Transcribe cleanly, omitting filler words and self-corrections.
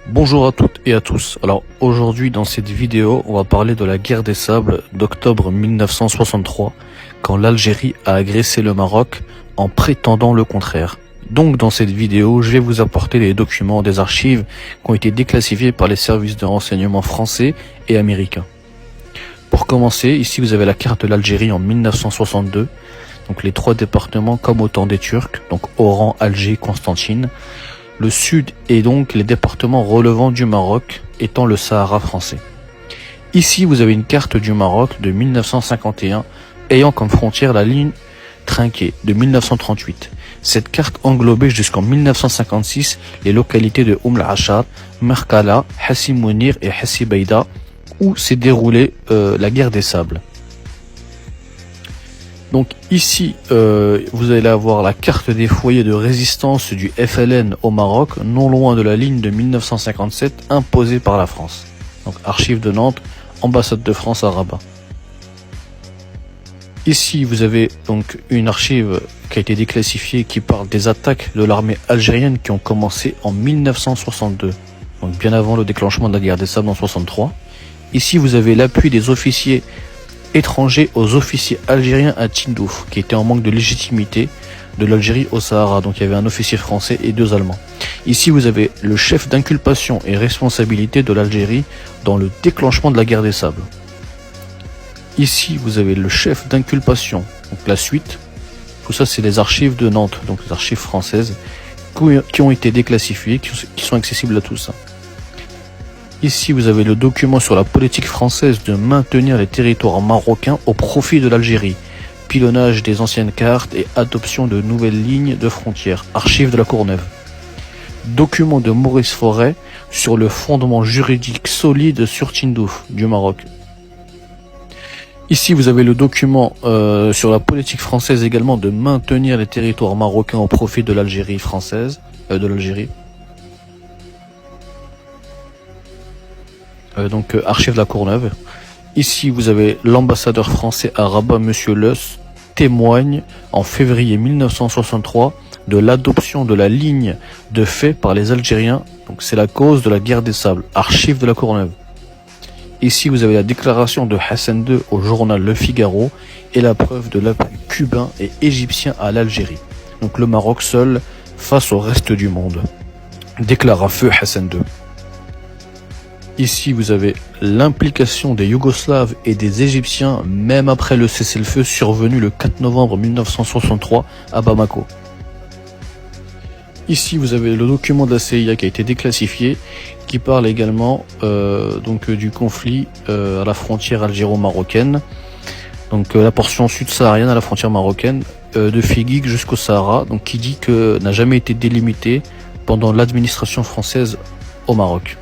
Bonjour à toutes et à tous. Alors aujourd'hui dans cette vidéo, on va parler de la guerre des sables d'octobre 1963, quand l'Algérie a agressé le Maroc en prétendant le contraire. Donc dans cette vidéo, je vais vous apporter les documents des archives qui ont été déclassifiés par les services de renseignement français et américains. Pour commencer, ici vous avez la carte de l'Algérie en 1962, donc les trois départements comme au temps des Turcs, donc Oran, Alger, Constantine. Le sud est donc les départements relevant du Maroc, étant le Sahara français. Ici, vous avez une carte du Maroc de 1951, ayant comme frontière la ligne trinquée de 1938. Cette carte englobait jusqu'en 1956 les localités de Al-Ashar, Merkala, Hassi Mounir et Hassi Beida, où s'est déroulée la guerre des sables. Donc ici, vous allez avoir la carte des foyers de résistance du FLN au Maroc, non loin de la ligne de 1957 imposée par la France. Donc archives de Nantes, ambassade de France à Rabat. Ici, vous avez donc une archive qui a été déclassifiée qui parle des attaques de l'armée algérienne qui ont commencé en 1962, donc bien avant le déclenchement de la guerre des sables en 63. Ici, vous avez l'appui des officiers étrangers aux officiers algériens à Tindouf, qui étaient en manque de légitimité de l'Algérie au Sahara. Donc il y avait un officier français et deux Allemands. Ici vous avez le chef d'inculpation et responsabilité de l'Algérie dans le déclenchement de la guerre des sables. Ici vous avez le chef d'inculpation, donc la suite. Tout ça c'est les archives de Nantes, donc les archives françaises, qui ont été déclassifiées, qui sont accessibles à tous. Ici, vous avez le document sur la politique française de maintenir les territoires marocains au profit de l'Algérie. Pilonnage des anciennes cartes et adoption de nouvelles lignes de frontières. Archives de la Courneuve. Document de Maurice Forêt sur le fondement juridique solide sur Tindouf, du Maroc. Ici, vous avez le document sur la politique française également de maintenir les territoires marocains au profit de l'Algérie française, archives de la Courneuve. Ici, vous avez l'ambassadeur français à Rabat, Monsieur Leuss, témoigne en février 1963 de l'adoption de la ligne de fait par les Algériens. Donc, c'est la cause de la guerre des sables. Archives de la Courneuve. Ici, vous avez la déclaration de Hassan II au journal Le Figaro et la preuve de l'appui cubain et égyptien à l'Algérie. Donc, le Maroc seul face au reste du monde. Déclara feu Hassan II. Ici, vous avez l'implication des Yougoslaves et des Égyptiens, même après le cessez-le-feu survenu le 4 novembre 1963 à Bamako. Ici, vous avez le document de la CIA qui a été déclassifié, qui parle également du conflit à la frontière algéro-marocaine, donc la portion sud-saharienne à la frontière marocaine, de Figuig jusqu'au Sahara, donc qui dit que n'a jamais été délimité pendant l'administration française au Maroc.